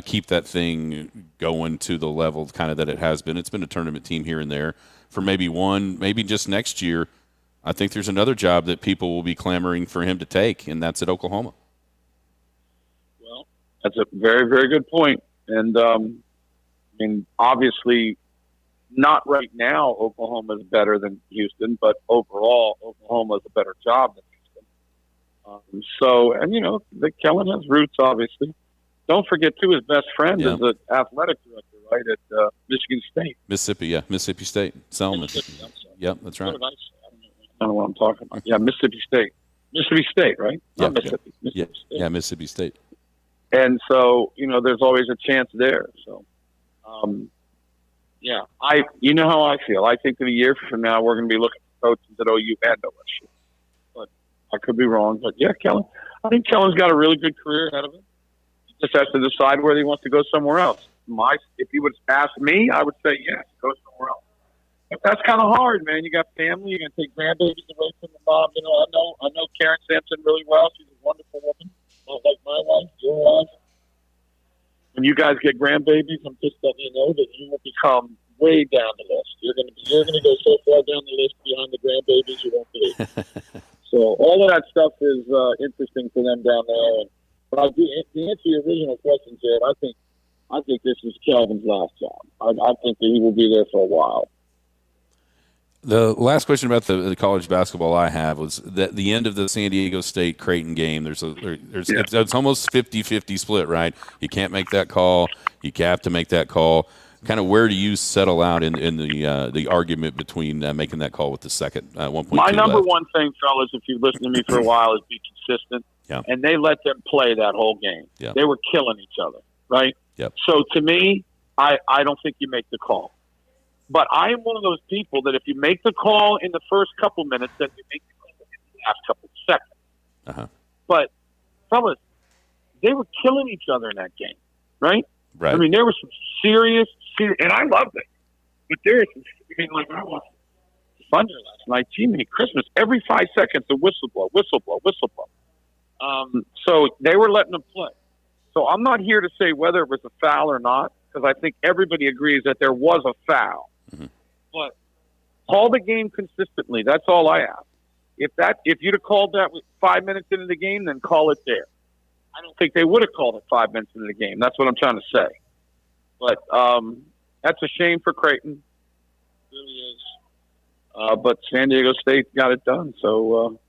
keep that thing going to the level kind of that it has been. It's been a tournament team here and there for maybe just next year. I think there's another job that people will be clamoring for him to take, and that's at Oklahoma. Well, that's a very, very good point. And, obviously, not right now Oklahoma is better than Houston, but overall Oklahoma is a better job than Houston. The Kellen has roots, obviously. Don't forget, too, his best friend is the athletic director, right, at Michigan State. Mississippi State. Selman. Yep, that's right. I don't know what I'm talking about. Yeah, Mississippi State. Mississippi State, right? Not Mississippi. Mississippi State. Yeah, Mississippi State. And so, there's always a chance there. So, you know how I feel. I think in a year from now, we're going to be looking for coaches at OU and OSU. But I could be wrong. But, yeah, Kellen. I think Kellen's got a really good career ahead of him. He just has to decide whether he wants to go somewhere else. If he would ask me, I would say, yes, go somewhere else. But that's kind of hard, man. You got family. You're going to take grandbabies away from the mom. I know Karen Sampson really well. She's a wonderful woman. Not like my wife, your wife. When you guys get grandbabies, I'm just letting you know that you will become way down the list. You're going to go so far down the list behind the grandbabies you won't believe. So all of that stuff is interesting for them down there. But to answer your original question, Jared, I think this is Kelvin's last job. I think that he will be there for a while. The last question about the college basketball I have was that the end of the San Diego State Creighton game. It's almost 50-50 split, right? You can't make that call. You have to make that call. Kind of where do you settle out in the argument between making that call with the second 1.2 My number left? one thing, fellas, if you've listened to me for a while, is be consistent. Yeah. And they let them play that whole game. Yeah. They were killing each other, right? Yep. So to me, I don't think you make the call. But I am one of those people that if you make the call in the first couple minutes, then you make the call in the last couple seconds. Uh-huh. But fellas, they were killing each other in that game, right? Right. I mean, there was some serious, and I loved it. But there was some, like I watched Thunder last night. Gee, Christmas, every 5 seconds, a whistle blow. So they were letting them play. So I'm not here to say whether it was a foul or not, because I think everybody agrees that there was a foul. Mm-hmm. But call the game consistently. That's all I ask. If you'd have called that 5 minutes into the game, then call it there. I don't think they would have called it 5 minutes into the game. That's what I'm trying to say. But that's a shame for Creighton. It really is. But San Diego State got it done. So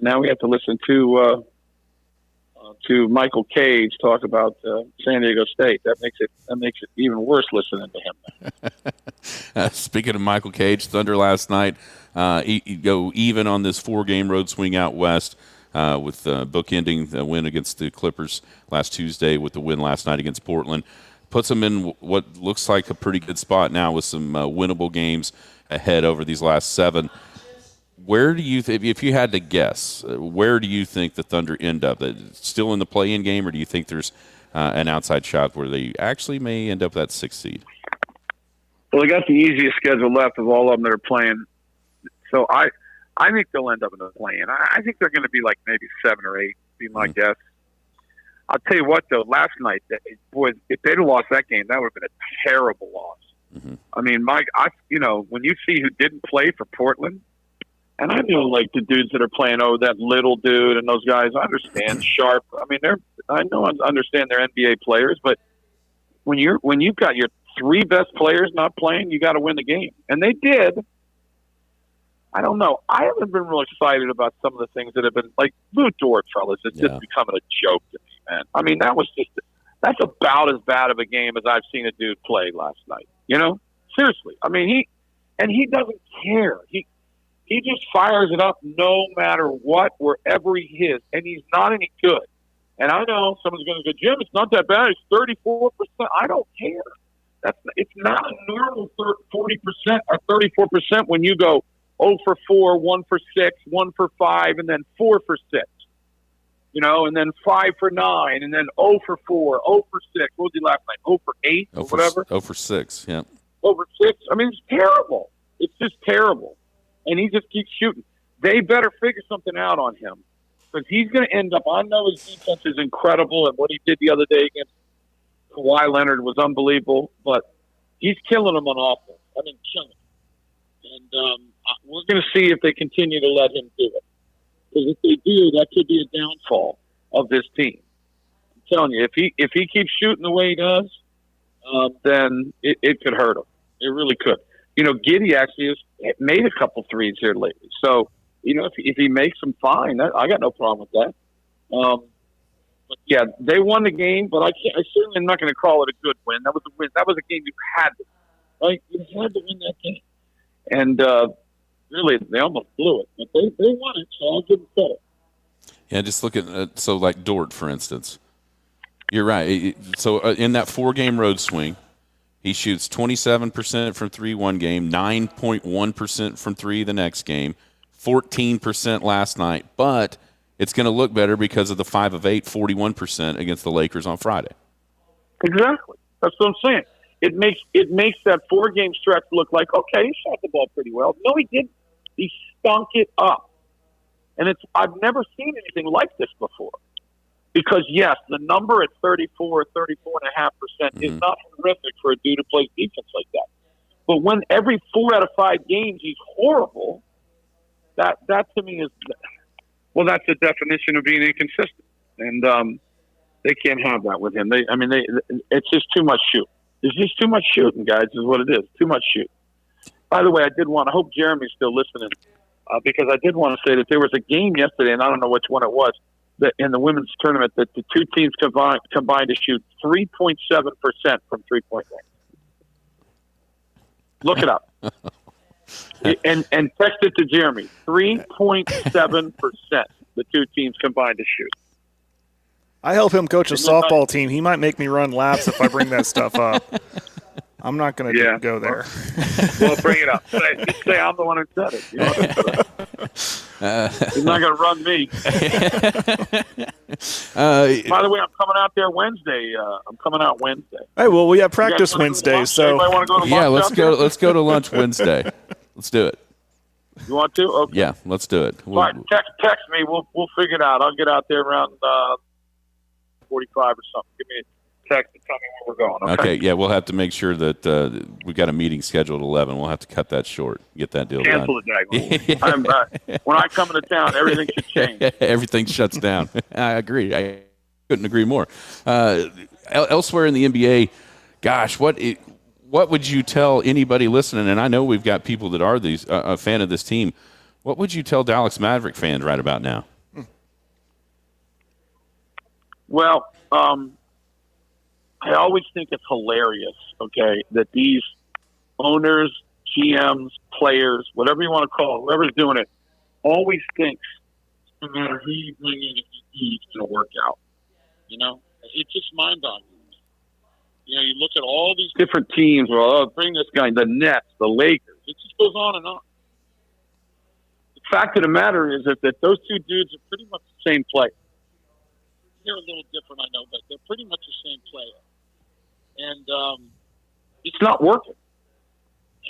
now we have to listen to Michael Cage talk about San Diego State. That makes it even worse listening to him. Speaking of Michael Cage, Thunder last night go even on this 4-game road swing out west with bookending the win against the Clippers last Tuesday with the win last night against Portland. Puts them in what looks like a pretty good spot now with some winnable games ahead over these last 7. Where do you if you had to guess, where do you think the Thunder end up? Still in the play-in game, or do you think there's an outside shot where they actually may end up that 6th seed? Well, they got the easiest schedule left of all of them that are playing. So I think they'll end up in the play-in. I think they're going to be like maybe 7 or 8, be my guess. I'll tell you what, though, last night, boys, if they'd have lost that game, that would have been a terrible loss. Mm-hmm. I mean, Mike, when you see who didn't play for Portland, and I know, like, the dudes that are playing, that little dude and those guys, I understand, Sharp. I mean, I understand they're NBA players, but when you've got your 3 best players not playing, you got to win the game. And they did. I don't know. I haven't been real excited about some of the things that have been, like, Lou Dort, fellas. It's just becoming a joke to me, man. I mean, that's about as bad of a game as I've seen a dude play last night. You know? Seriously. I mean, he doesn't care. He just fires it up no matter what, wherever he is, and he's not any good. And I know someone's going to go, Jim, it's not that bad. It's 34%. I don't care. It's not a normal 40% or 34% when you go 0 for 4, 1 for 6, 1 for 5, and then 4 for 6. And then 5 for 9, and then 0 for 4, 0 for 6. What was he last night? 0 for 8 or whatever? 0 for 6, yeah. 0 for 6. I mean, it's terrible. It's just terrible. And he just keeps shooting. They better figure something out on him because he's going to end up – I know his defense is incredible, and what he did the other day against Kawhi Leonard was unbelievable, but he's killing them on offense. I mean, killing them. And we're going to see if they continue to let him do it. Because if they do, that could be a downfall of this team. I'm telling you, if he keeps shooting the way he does, then it could hurt him. It really could. Giddey actually has made a couple threes here lately. So, if he makes them, fine. I got no problem with that. But yeah, they won the game, but I certainly am not going to call it a good win. That was a win. That was a game you had to, right? You had to win that game. And really, they almost blew it. But they won it, so I'll give them credit. Yeah, just look at so like Dort, for instance. You're right. So in that 4-game road swing, he shoots 27% from 3 one game, 9.1% from 3 the next game, 14% last night. But it's going to look better because of the 5 of 8, 41% against the Lakers on Friday. Exactly. That's what I'm saying. It makes that 4-game stretch look like, okay, he shot the ball pretty well. No, he didn't. He stunk it up. And I've never seen anything like this before. Because, yes, the number at 34.5% is not horrific for a dude who plays defense like that. But when every 4 out of 5 games he's horrible, that to me is, well, that's the definition of being inconsistent. And they can't have that with him. It's just too much shooting. It's just too much shooting, guys, is what it is. Too much shooting. By the way, I hope Jeremy's still listening, because I did want to say that there was a game yesterday, and I don't know which one it was, that in the women's tournament that the two teams combined to shoot 3.7% from 3-point range. Look it up. and text it to Jeremy. 3.7% the two teams combined to shoot. I help him coach a softball team. He might make me run laps if I bring that stuff up. I'm not going to go there. Well, bring it up. Just say I'm the one who said it. You know what He's not going to run me. By the way, I'm coming out there Wednesday. Hey, well, we have practice Wednesday, so anybody want to go to lunch? Let's go to lunch Wednesday. Let's do it. You want to? Okay. Yeah, let's do it. All right, text me. We'll figure it out. I'll get out there around 45 or something. Give me a text and tell me where we're going. Okay. Yeah, we'll have to make sure that we've got a meeting scheduled at 11. We'll have to cut that short. Get that deal Cancel done. the day. When I come into town, everything should change. Everything shuts down. I agree. I couldn't agree more. Elsewhere in the NBA, gosh, what would you tell anybody listening? And I know we've got people that are a fan of this team. What would you tell Dallas Maverick fans right about now? Well, I always think it's hilarious, okay, that these owners, GMs, players, whatever you want to call it, whoever's doing it, always thinks no matter who you bring in, it's going to work out. You know, it's just mind-boggling. You know, you look at all these different teams. Well, bring this guy, the Nets, the Lakers. It just goes on and on. The fact of the matter is that those two dudes are pretty much the same player. They're a little different, I know, but they're pretty much the same player. And it's not working.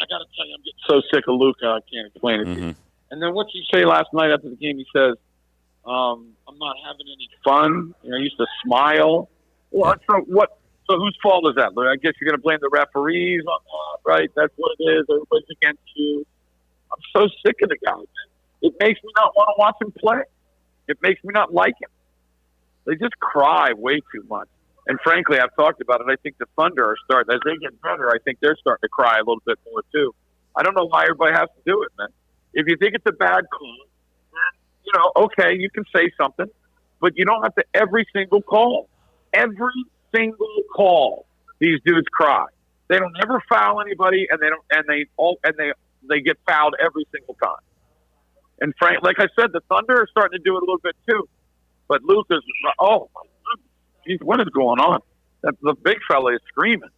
I got to tell you, I'm getting so sick of Luka, I can't explain it to you. And then what did he say last night after the game? He says, I'm not having any fun. You know, I used to smile. Well, so whose fault is that? I guess you're going to blame the referees on that, right? That's what it is. Everybody's against you. I'm so sick of the guy, man. It makes me not want to watch him play. It makes me not like him. They just cry way too much. And frankly, I've talked about it. I think the Thunder are starting, as they get better, I think they're starting to cry a little bit more too. I don't know why everybody has to do it, man. If you think it's a bad call, you know, okay, you can say something, but you don't have to every single call. Every single call, these dudes cry. They don't ever foul anybody, and they get fouled every single time. And Frank, like I said, the Thunder are starting to do it a little bit too. But Luka's, oh my goodness, geez, what is going on? The big fella is screaming.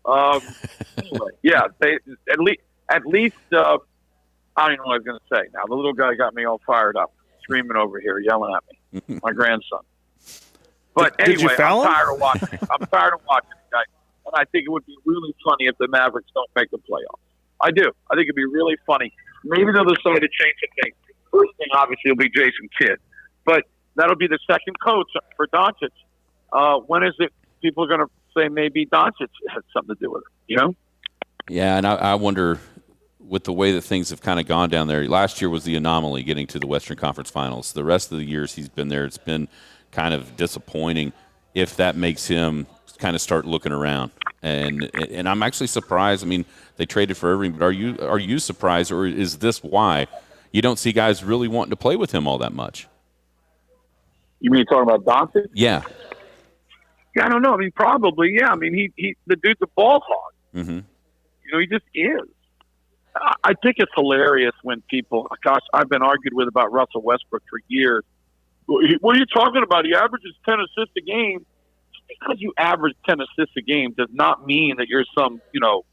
Anyway, yeah, they at least I don't even know what I was going to say. Now the little guy got me all fired up, screaming over here, yelling at me. My grandson. But anyway, did you foul him? I'm tired of watching the guy, and I think it would be really funny if the Mavericks don't make the playoffs. I do. I think it'd be really funny. Maybe they'll decide to change the thing. First thing, obviously, will be Jason Kidd, but that'll be the second coach for Doncic. When is it people are going to say maybe Doncic had something to do with it? You know? Yeah, and I wonder, with the way that things have kind of gone down there. Last year was the anomaly, getting to the Western Conference Finals. The rest of the years he's been there, it's been kind of disappointing. If that makes him kind of start looking around, and I'm actually surprised. I mean, they traded for Irving, but are you surprised, or is this why you don't see guys really wanting to play with him all that much? You mean talking about Doncic? Yeah. Yeah, I don't know. I mean, probably. Yeah. I mean, he the dude's a ball hog. Mm-hmm. You know, he just is. I think it's hilarious when people. Gosh, I've been argued with about Russell Westbrook for years. What are you talking about? He averages 10 assists a game. Just because you average 10 assists a game does not mean that you're some, you know,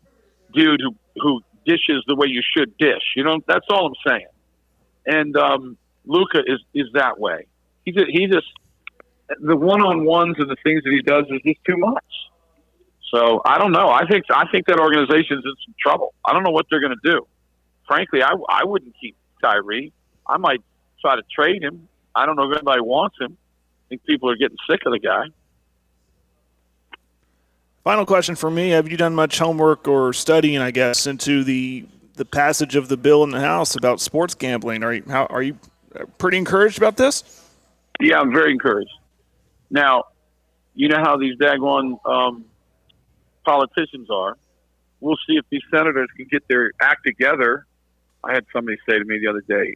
dude who dishes the way you should dish. You know, that's all I'm saying. And Luka is that way. He just the one-on-ones and the things that he does is just too much. So I don't know. I think that organization's in some trouble. I don't know what they're going to do. Frankly, I wouldn't keep Kyrie. I might try to trade him. I don't know if anybody wants him. I think people are getting sick of the guy. Final question for me. Have you done much homework or studying, I guess, into the passage of the bill in the House about sports gambling? Are you pretty encouraged about this? Yeah, I'm very encouraged. Now, you know how these daggone politicians are. We'll see if these senators can get their act together. I had somebody say to me the other day,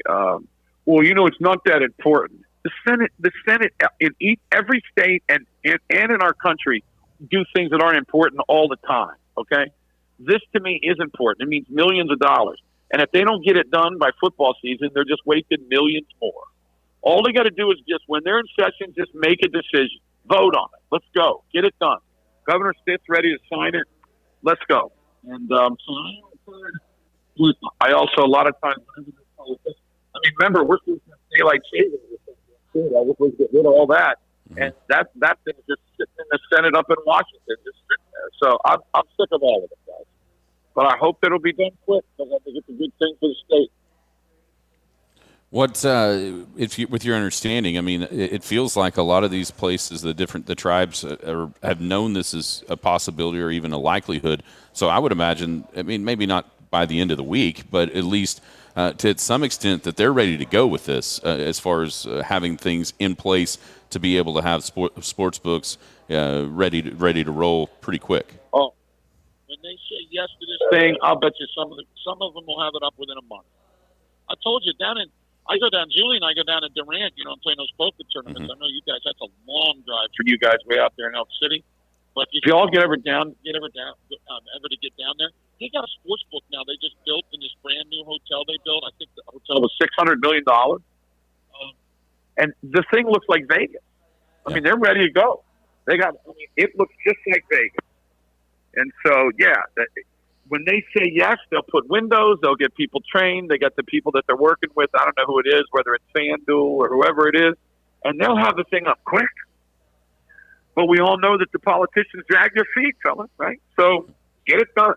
well, you know, it's not that important. The Senate in every state and in our country do things that aren't important all the time, okay? This, to me, is important. It means millions of dollars. And if they don't get it done by football season, they're just wasting millions more. All they got to do is just, when they're in session, just make a decision. Vote on it. Let's go. Get it done. Governor Stitt's ready to sign it. Let's go. And I also a lot of times. I mean, remember we're supposed to have daylight savings. I was supposed to get rid of all that, and that thing's just sitting in the Senate up in Washington, just sitting there. So I'm sick of all of it, guys. But I hope that it'll be done quick because I think it's a good thing for the state. What, with your understanding, I mean, it feels like a lot of these places, the tribes have known this is a possibility or even a likelihood. So I would imagine, I mean, maybe not by the end of the week, but at least to some extent that they're ready to go with this as far as having things in place to be able to have sports books ready to roll pretty quick. Oh, when they say yes to this thing, I'll bet you some of them will have it up within a month. I told you Julie and I go down to Durant, and play those poker tournaments. I know you guys, that's a long drive for you guys way out there in Elk City. But if you all get ever to get down there, they got a sports book now. They just built in this brand new hotel they built. I think the hotel was $600 million. And the thing looks like Vegas. I mean, they're ready to go. It looks just like Vegas. And so, when they say yes, they'll put windows, they'll get people trained, they got the people that they're working with, I don't know who it is, whether it's FanDuel or whoever it is, and they'll have the thing up quick. But we all know that the politicians drag their feet, fellas, right? So get it done.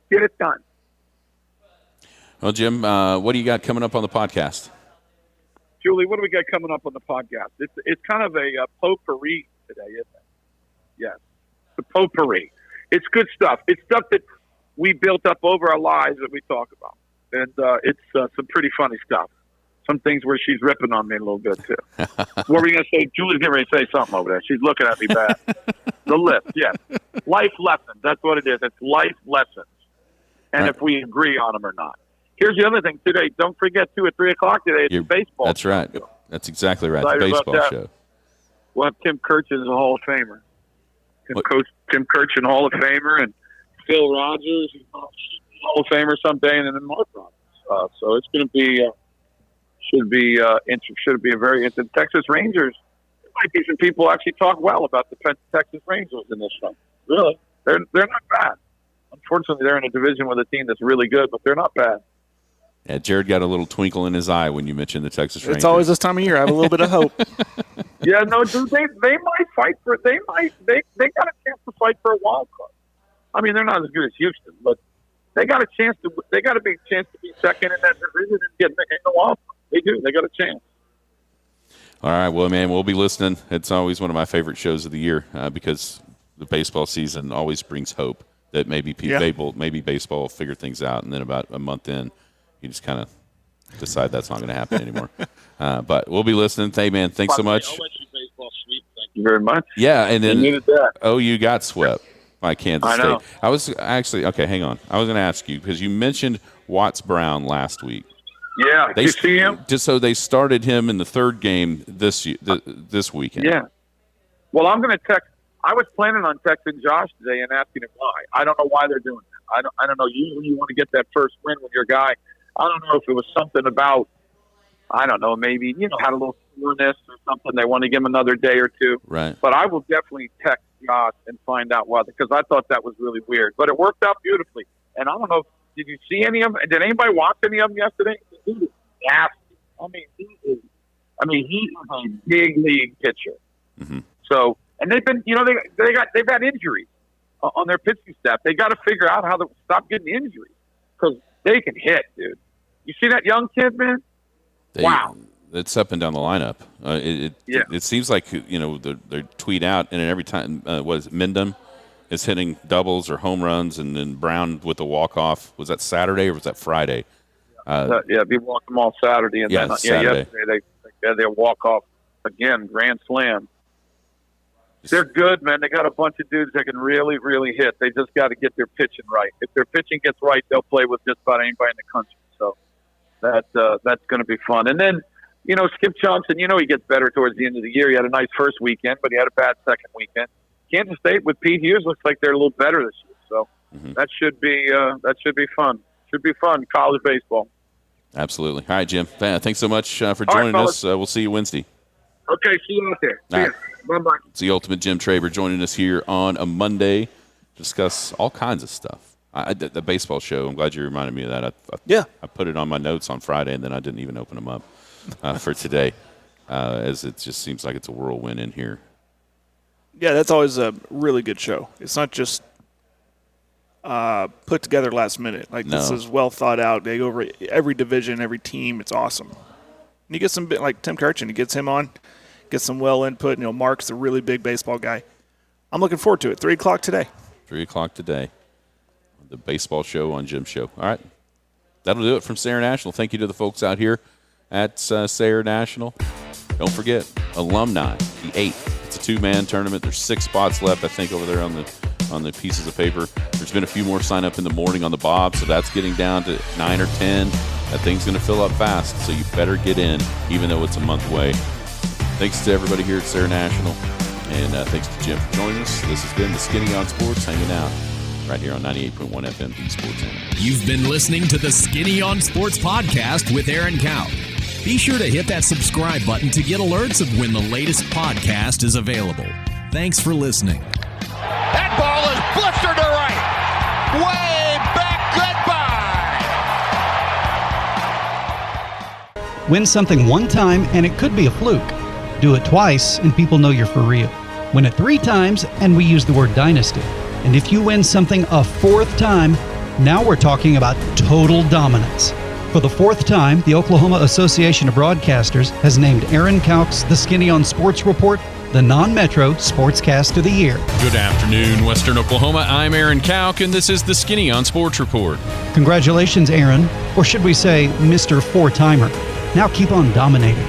Get it done. Well, Jim, what do you got coming up on the podcast? Julie, what do we got coming up on the podcast? It's kind of a potpourri today, isn't it? Yes, the potpourri. It's good stuff. It's stuff that we built up over our lives that we talk about. And it's some pretty funny stuff. Some things where she's ripping on me a little bit, too. What were you going to say? Julie's getting ready to say something over there. She's looking at me bad. The lift, yes. Life lessons. That's what it is. It's life lessons. And if we agree on them or not. Here's the other thing today. Don't forget, too, at 3 o'clock today, it's baseball. That's right. That's exactly right. Excited the baseball show. We'll have Tim Kirchin as a Hall of Famer. Tim Kirchin, Hall of Famer, and Phil Rogers, Hall of Famer someday, and then Mark Rogers. So it's going to be should be a very interesting. Texas Rangers. There might be some people actually talk well about the Texas Rangers in this one. Really, they're not bad. Unfortunately, they're in a division with a team that's really good, but they're not bad. Yeah, Jared got a little twinkle in his eye when you mentioned the Texas Rangers. It's always this time of year. I have a little bit of hope. Yeah, no, dude, they might fight for. They got a chance to fight for a wild card. I mean, they're not as good as Houston, but they got a chance to. They got a big chance to be second in that division and get in the wild card. They do. They got a chance. All right, well, man, we'll be listening. It's always one of my favorite shows of the year because the baseball season always brings hope that maybe baseball will figure things out, and then about a month in, you just kind of decide that's not going to happen anymore. But we'll be listening. Hey, man, thanks so much. I'll let you baseball sweep. Thank you very much. Yeah, and then you got swept by Kansas State. Know. I was actually okay. Hang on. I was going to ask you because you mentioned Watts Brown last week. Yeah, did you see him? Just so they started him in the third game this weekend. Yeah. Well, I'm going to text. I was planning on texting Josh today and asking him why. I don't know why they're doing that. I don't know. Usually you want to get that first win with your guy. I don't know if it was something about, I don't know, maybe, had a little soreness or something. They want to give him another day or two. Right. But I will definitely text Josh and find out why, because I thought that was really weird. But it worked out beautifully. And I don't know, did you see any of them? Did anybody watch any of them yesterday? He was nasty. He is a big league pitcher. Mm-hmm. So, and they've been, they've had injuries on their pitching staff. They got to figure out how to stop getting injuries because they can hit, dude. You see that young kid, man? Wow. It's up and down the lineup. It seems like, they tweet out, and every time, Mendham is hitting doubles or home runs, and then Brown with the walk-off. Was that Saturday or was that Friday? We walked them all Saturday. And then, Saturday. Yesterday they walk-off again, grand slam. They're good, man. They got a bunch of dudes that can really, really hit. They just got to get their pitching right. If their pitching gets right, they'll play with just about anybody in the country. So that's going to be fun. And then, Skip Johnson, he gets better towards the end of the year. He had a nice first weekend, but he had a bad second weekend. Kansas State with Pete Hughes looks like they're a little better this year. So that should be fun. Should be fun, college baseball. Absolutely. All right, Jim. Thanks so much for joining us. We'll see you Wednesday. Okay, see you out there. See ya. Bye-bye. It's the Ultimate Jim Traber joining us here on a Monday to discuss all kinds of stuff. The baseball show, I'm glad you reminded me of that. I put it on my notes on Friday, and then I didn't even open them up for today, as it just seems like it's a whirlwind in here. Yeah, that's always a really good show. It's not just put together last minute. This is well thought out. They go over every division, every team. It's awesome. And you get some, like Tim Kirchin, he gets him on, gets some well input. Mark's a really big baseball guy. I'm looking forward to it. 3 o'clock today. 3 o'clock today. The baseball show on Jim's show. All right. That'll do it from Sayre National. Thank you to the folks out here at Sayre National. Don't forget, alumni, the 8th. It's a 2-man tournament. There's 6 spots left, I think, over there on the pieces of paper. There's been a few more sign up in the morning on the Bob, so that's getting down to 9 or 10. That thing's going to fill up fast, so you better get in, even though it's a month away. Thanks to everybody here at Sayre National, and thanks to Jim for joining us. This has been the Skinny on Sports, hanging out right here on 98.1 FM, the Sports Animal. You've been listening to the Skinny on Sports podcast with Aaron Cow. Be sure to hit that subscribe button to get alerts of when the latest podcast is available. Thanks for listening. That ball is blistered to right. Way back. Goodbye. Win something one time and it could be a fluke. Do it twice and people know you're for real. Win it 3 times and we use the word dynasty. And if you win something a 4th time, now we're talking about total dominance. For the 4th time, the Oklahoma Association of Broadcasters has named Aaron Kauk's The Skinny on Sports Report the non-metro sportscast of the year. Good afternoon, Western Oklahoma. I'm Aaron Kauk, and this is the Skinny on Sports Report. Congratulations, Aaron, or should we say Mr. 4-timer. Now keep on dominating.